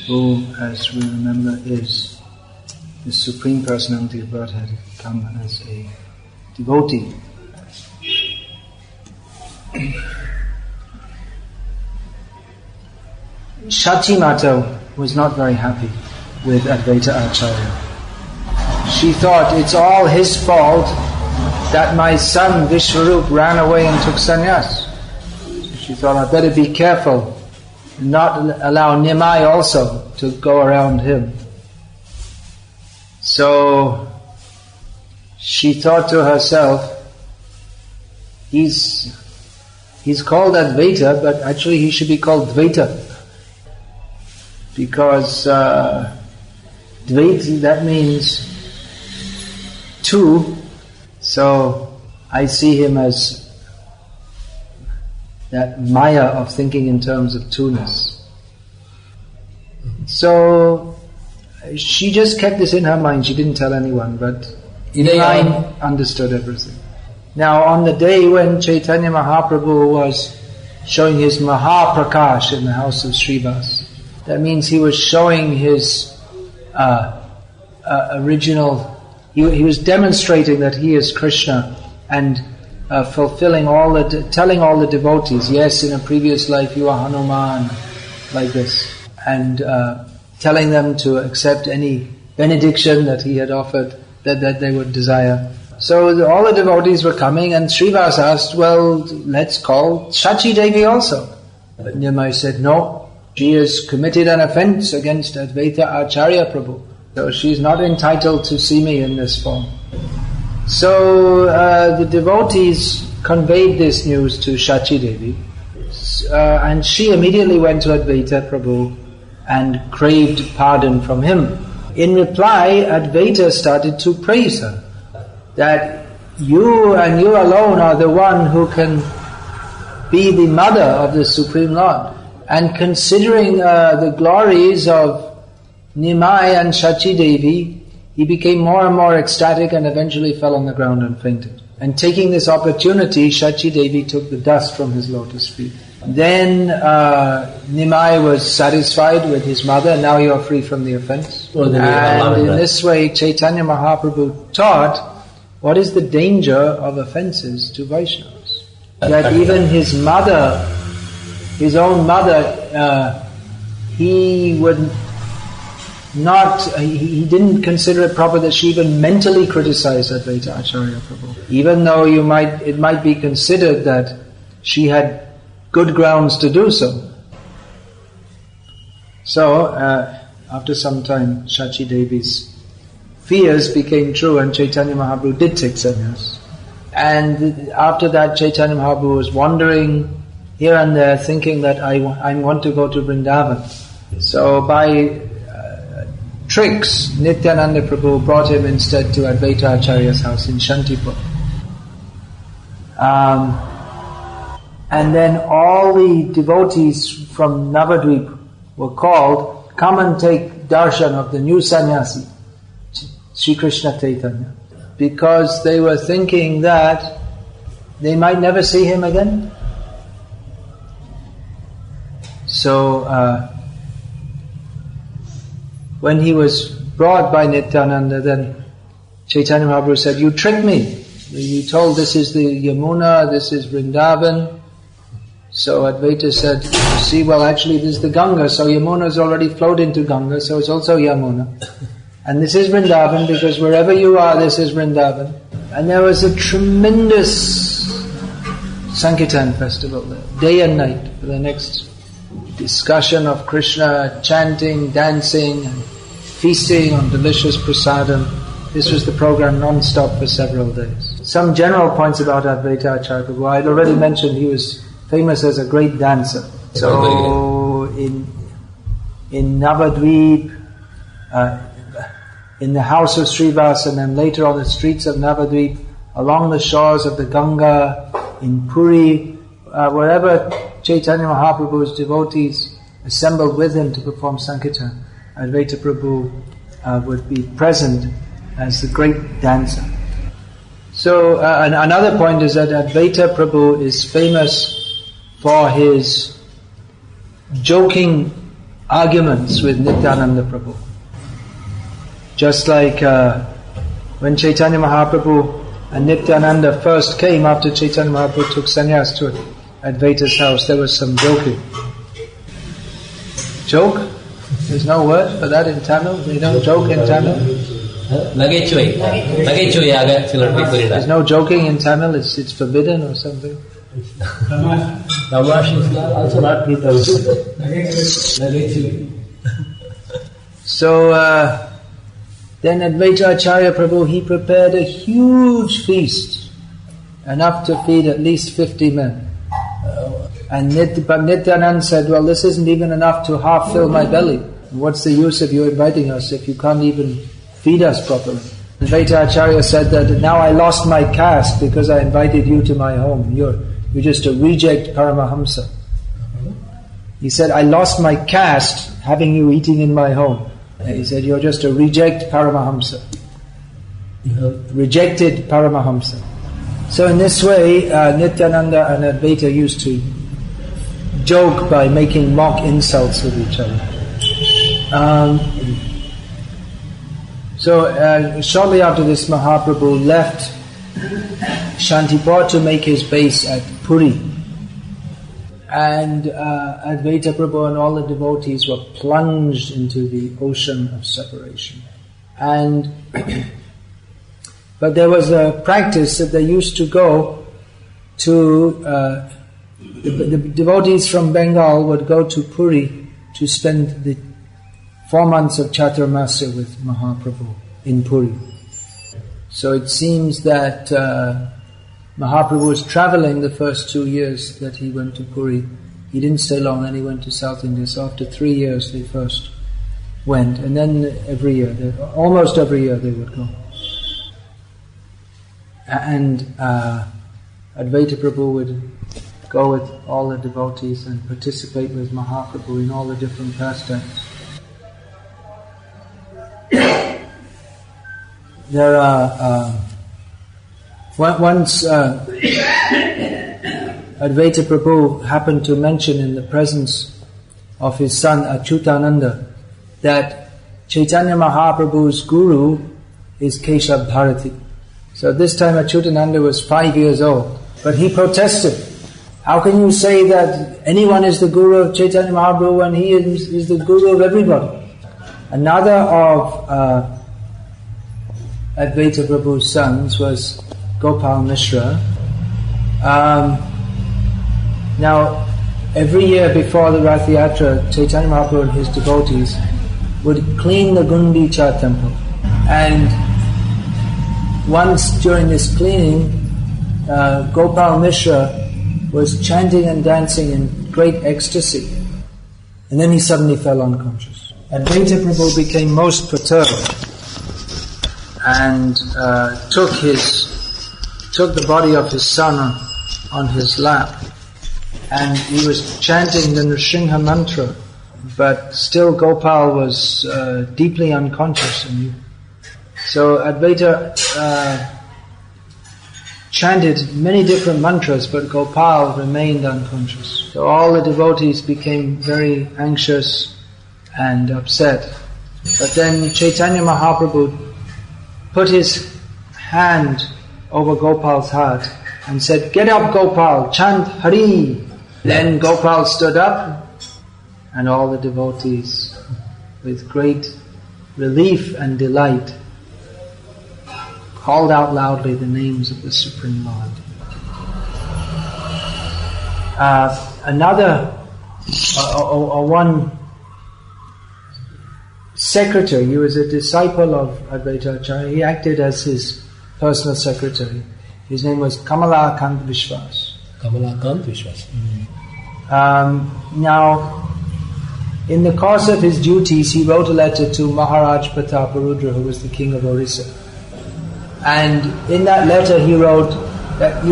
who, as we remember, is the Supreme Personality of Godhead, come as a devotee. Shachi Mata was not very happy with Advaita Acharya. She thought it's all his fault that my son Vishwarup ran away and took sannyas. She thought, I better be careful and not allow Nimai also to go around him. So she thought to herself, he's called Advaita, but actually he should be called Dvaita. Because Dvaita, that means two, so I see him as that maya of thinking in terms of two-ness. So she just kept this in her mind, she didn't tell anyone, but Nimai understood everything. Now on the day when Chaitanya Mahaprabhu was showing his Mahaprakash in the house of Srivas, that means he was showing his original, he was demonstrating that he is Krishna and fulfilling telling all the devotees, yes, in a previous life you are Hanuman, like this, and telling them to accept any benediction that he had offered, that they would desire. So all the devotees were coming, and Srivas asked, well, let's call Shachi Devi also. But Nimai said, no, she has committed an offence against Advaita Acharya Prabhu, so she's not entitled to see me in this form. So the devotees conveyed this news to Shachi Devi, and she immediately went to Advaita Prabhu and craved pardon from him. In reply, Advaita started to praise her, that you and you alone are the one who can be the mother of the Supreme Lord. And considering the glories of Nimai and Shachi Devi, he became more and more ecstatic and eventually fell on the ground and fainted. And taking this opportunity, Shachi Devi took the dust from his lotus feet. Then Nimai was satisfied with his mother, now you are free from the offence. And in this way, Chaitanya Mahaprabhu taught what is the danger of offences to Vaishnavas. That even his mother, his own mother, he would not, he didn't consider it proper that she even mentally criticized Advaita Acharya Prabhu. Even though it might be considered that she had good grounds to do so. So, after some time, Shachi Devi's fears became true and Chaitanya Mahaprabhu did take sannyas. And after that, Chaitanya Mahaprabhu was wandering here and there, thinking that I want to go to Vrindavan. So by tricks, Nityananda Prabhu brought him instead to Advaita Acharya's house in Shantipur. And then all the devotees from Navadvip were called, come and take darshan of the new sannyasi, Sri Krishna Chaitanya, because they were thinking that they might never see him again. So when he was brought by Nityananda, then Chaitanya Mahaprabhu said, you tricked me. You told this is the Yamuna, this is Vrindavan. So Advaita said, see, well actually this is the Ganga, so Yamuna has already flowed into Ganga, so it's also Yamuna. And this is Vrindavan, because wherever you are, this is Vrindavan. And there was a tremendous Sankirtan festival there, day and night, for the next discussion of Krishna, chanting, dancing, and feasting on delicious prasadam. This was the program non-stop for several days. Some general points about Advaita Acharya Prabhu. I had already mentioned he was famous as a great dancer. So in Navadvip, in the house of Srivas, and then later on the streets of Navadvip, along the shores of the Ganga, in Puri, wherever Chaitanya Mahaprabhu's devotees assembled with him to perform Sankirtan, Advaita Prabhu would be present as the great dancer. So another point is that Advaita Prabhu is famous for his joking arguments with Nityananda Prabhu. Just like when Chaitanya Mahaprabhu and Nityananda first came after Chaitanya Mahaprabhu took sannyas to Advaita's house, there was some joking. Joke? There's no word for that in Tamil? We don't joke in Tamil? There's no joking in Tamil, it's forbidden or something? So then Advaita Acharya Prabhu, he prepared a huge feast, enough to feed at least 50 men. But Nityananda said, well, this isn't even enough to half fill my belly. What's the use of you inviting us if you can't even feed us properly? Advaita Acharya said that now I lost my caste because I invited you to my home. You're just a reject Paramahamsa. He said, I lost my caste having you eating in my home. And he said, you're just a reject Paramahamsa. Rejected Paramahamsa. So in this way, Nityananda and Advaita used to joke by making mock insults with each other. So shortly after this, Mahaprabhu left Shantipur to make his base at Puri. And Advaita Prabhu and all the devotees were plunged into the ocean of separation. And but there was a practice that they used to go to, the devotees from Bengal would go to Puri to spend the 4 months of Chaturmasya with Mahaprabhu in Puri. So it seems that Mahaprabhu was traveling the first 2 years that he went to Puri. He didn't stay long, then he went to South India. So after 3 years they first went, and then every year, almost every year they would go. And Advaita Prabhu would go with all the devotees and participate with Mahaprabhu in all the different pastimes. There are once Advaita Prabhu happened to mention in the presence of his son Achyutananda that Chaitanya Mahaprabhu's guru is Keshav Bharati. So this time Achyutananda was 5 years old, but he protested. How can you say that anyone is the guru of Chaitanya Mahaprabhu when he is the guru of everybody? Another of Advaita Prabhu's sons was Gopal Mishra. Now, every year before the Rath Yatra, Chaitanya Mahaprabhu and his devotees would clean the Gundicha temple. And once during this cleaning, Gopal Mishra was chanting and dancing in great ecstasy. And then he suddenly fell unconscious. Advaita Prabhu became most perturbed and took the body of his son on his lap. And he was chanting the Nrsimha mantra, but still Gopal was deeply unconscious. So Advaita chanted many different mantras, but Gopal remained unconscious. So all the devotees became very anxious and upset. But then Chaitanya Mahaprabhu put his hand over Gopal's heart and said, "Get up, Gopal, chant Hari." Then Gopal stood up, and all the devotees, with great relief and delight, called out loudly the names of the Supreme Lord. One secretary, he was a disciple of Advaita Acharya, he acted as his personal secretary. His name was Kamalakant Vishwas. Kamalakant Vishwas. Now, in the course of his duties, he wrote a letter to Maharaj Prataparudra, who was the king of Orissa. And in that letter he wrote that,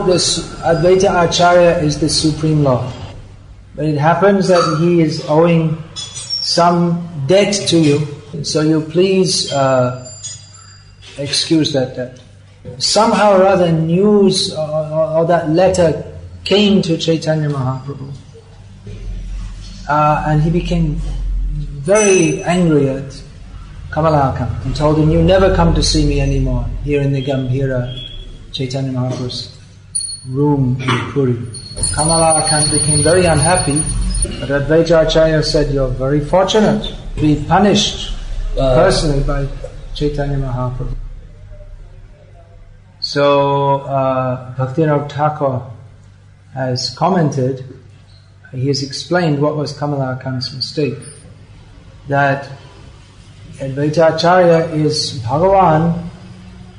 this Advaita Acharya is the Supreme Lord. But it happens that he is owing some debt to you, so you please excuse that debt. Somehow or other news or that letter came to Chaitanya Mahaprabhu. and he became very angry at Kamalakant and told him, "You never come to see me anymore here in the Gambhira Chaitanya Mahaprabhu's room in Puri." Kamalakant became very unhappy, but Advaita Acharya said, "You're very fortunate to be punished personally by Chaitanya Mahaprabhu." So Bhaktivinoda Thakur has commented, he has explained what was Kamalakant's mistake, that Advaita Acharya is Bhagavan,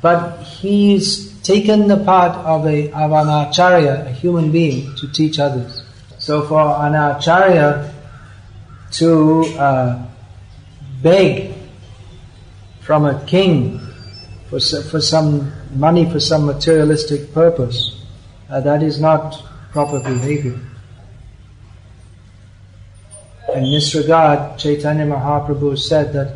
but he's taken the part of an Acharya, a human being, to teach others. So for an Acharya to beg from a king for some money for some materialistic purpose, that is not proper behavior. In this regard, Chaitanya Mahaprabhu said that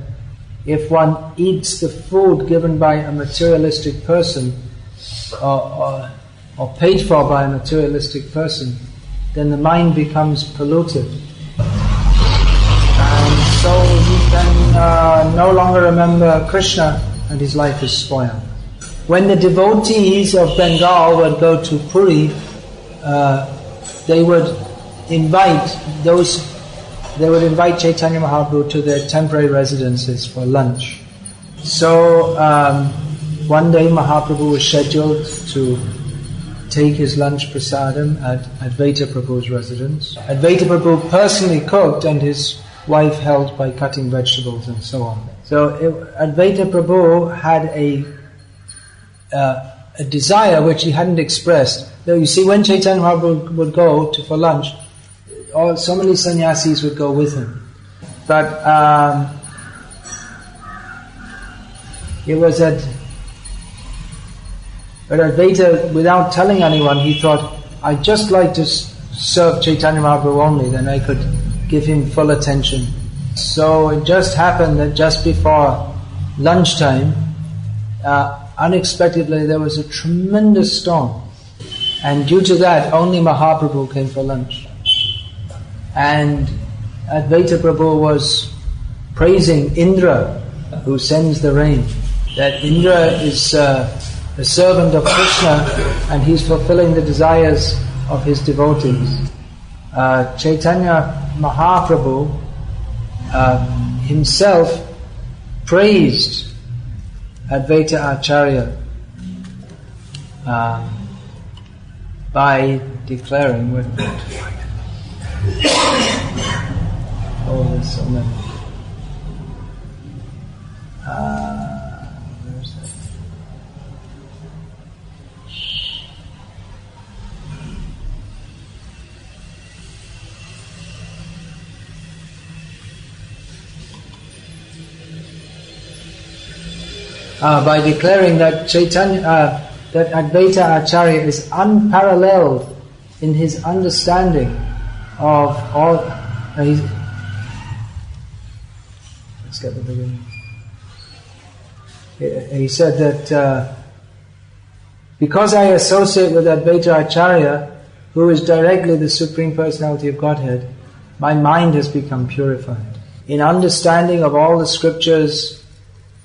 if one eats the food given by a materialistic person or paid for by a materialistic person, then the mind becomes polluted. And so he can no longer remember Krishna and his life is spoiled. When the devotees of Bengal would go to Puri, they would invite Chaitanya Mahaprabhu to their temporary residences for lunch. So one day Mahaprabhu was scheduled to take his lunch prasadam at Advaita Prabhu's residence. Advaita Prabhu personally cooked and his wife helped by cutting vegetables and so on. So Advaita Prabhu had a desire which he hadn't expressed. Now, you see, when Chaitanya Mahaprabhu would go for lunch, so many sannyasis would go with him. But Advaita, without telling anyone, he thought, I'd just like to serve Chaitanya Mahaprabhu only, then I could give him full attention. So it just happened that just before lunchtime, unexpectedly there was a tremendous storm. And due to that, only Mahaprabhu came for lunch. And Advaita Prabhu was praising Indra, who sends the rain. That Indra is a servant of Krishna and he's fulfilling the desires of his devotees. Chaitanya Mahaprabhu himself praised Advaita Acharya by declaring there's so many. Where's that? By declaring that that Advaita Acharya is unparalleled in his understanding of all. Let's get the beginning. He said that because I associate with Advaita Acharya, who is directly the Supreme Personality of Godhead, my mind has become purified. In understanding of all the scriptures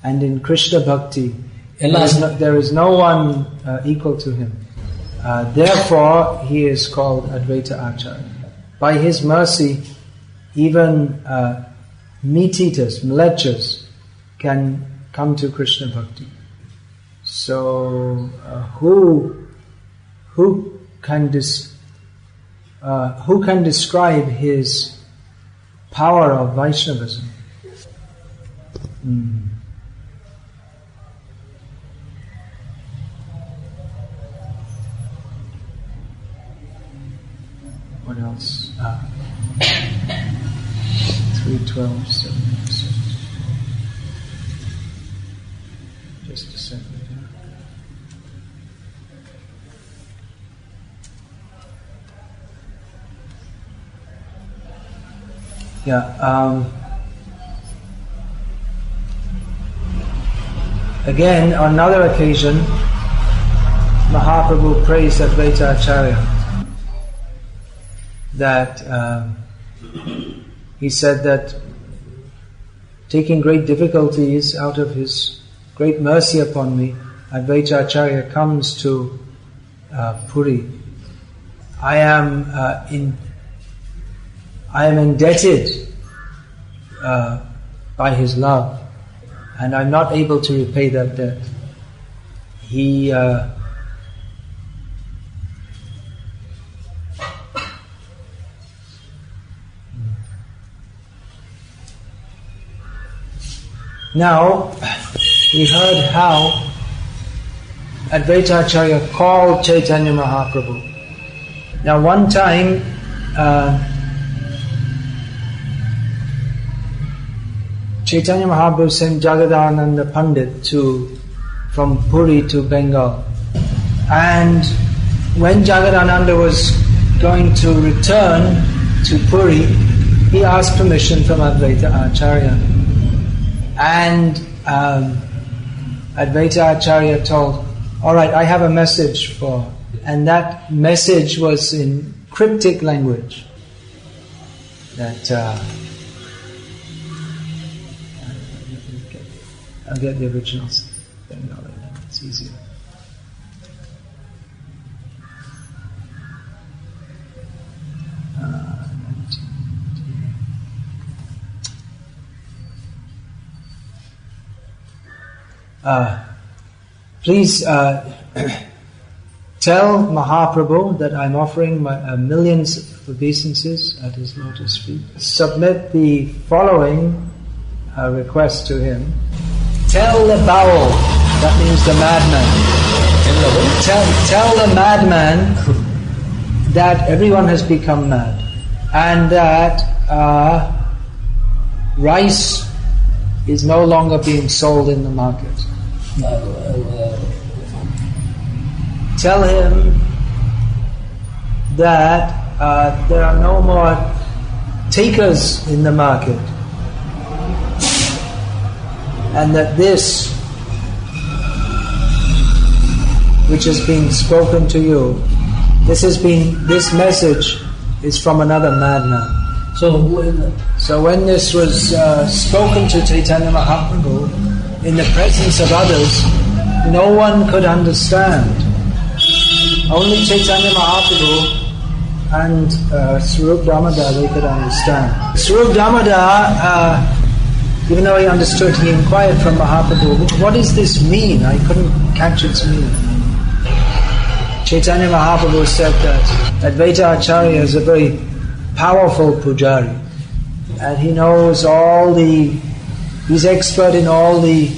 and in Krishna Bhakti, there is no one equal to him. Therefore, he is called Advaita Acharya. By his mercy, even meat-eaters, mlechas, can come to Krishna Bhakti. So, who can describe his power of Vaishnavism? What else? 3:12, 7:6. Just a second. Again, on another occasion, Mahaprabhu praised Advaita Acharya that he said that taking great difficulties out of his great mercy upon me, Advaita Acarya comes to Puri. I am indebted by his love, and I'm not able to repay that debt. He Now, we heard how Advaita Acharya called Chaitanya Mahaprabhu. Now, one time, Chaitanya Mahaprabhu sent Jagadananda Pandit from Puri to Bengal. And when Jagadananda was going to return to Puri, he asked permission from Advaita Acharya. And Advaita Acharya told, all right, I have a message for... And that message was in cryptic language. That... I'll get the originals. It's easier. Please tell Mahaprabhu that I'm offering millions of obeisances at his lotus feet. Submit the following request to him. Tell the bowel, that means the madman. Tell the madman that everyone has become mad, and that rice is no longer being sold in the market. Tell him that there are no more takers in the market, and that this which has been spoken to you, this message is from another madman. So when this was spoken to Chaitanya Mahaprabhu in the presence of others, no one could understand. Only Chaitanya Mahaprabhu and Swarup Damodar, they could understand. Swarup Damodar, even though he understood, he inquired from Mahaprabhu, what does this mean? I couldn't catch its meaning. Chaitanya Mahaprabhu said that Advaita Acharya is a very powerful pujari, and he knows he's expert in all the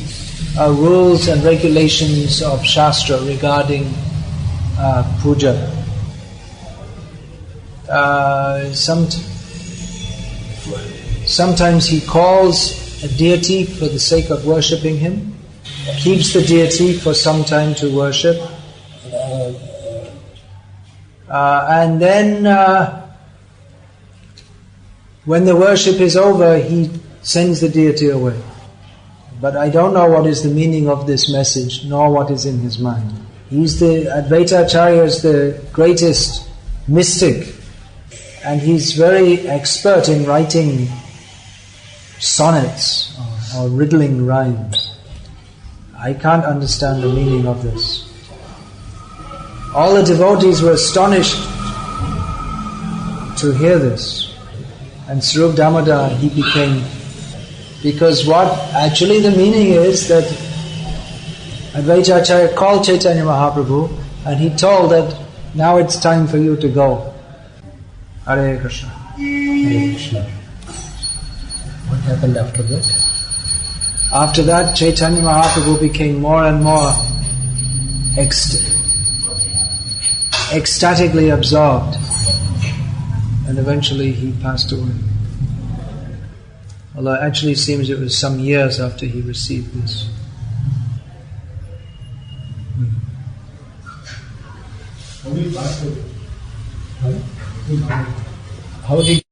rules and regulations of Shastra regarding puja. Sometimes he calls a deity for the sake of worshipping him, keeps the deity for some time to worship, and then when the worship is over, he sends the deity away. But I don't know what is the meaning of this message, nor what is in his mind. Advaita Acharya is the greatest mystic, and he's very expert in writing sonnets or riddling rhymes. I can't understand the meaning of this. All the devotees were astonished to hear this. And Swarup Damodar, he became... Because what actually the meaning is that Advaita Acharya called Chaitanya Mahaprabhu and he told that now it's time for you to go. Hare Krishna. Hare Krishna. What happened after that? After that, Chaitanya Mahaprabhu became more and more ecstatically absorbed, and eventually he passed away. Although it actually seems it was some years after he received this. How did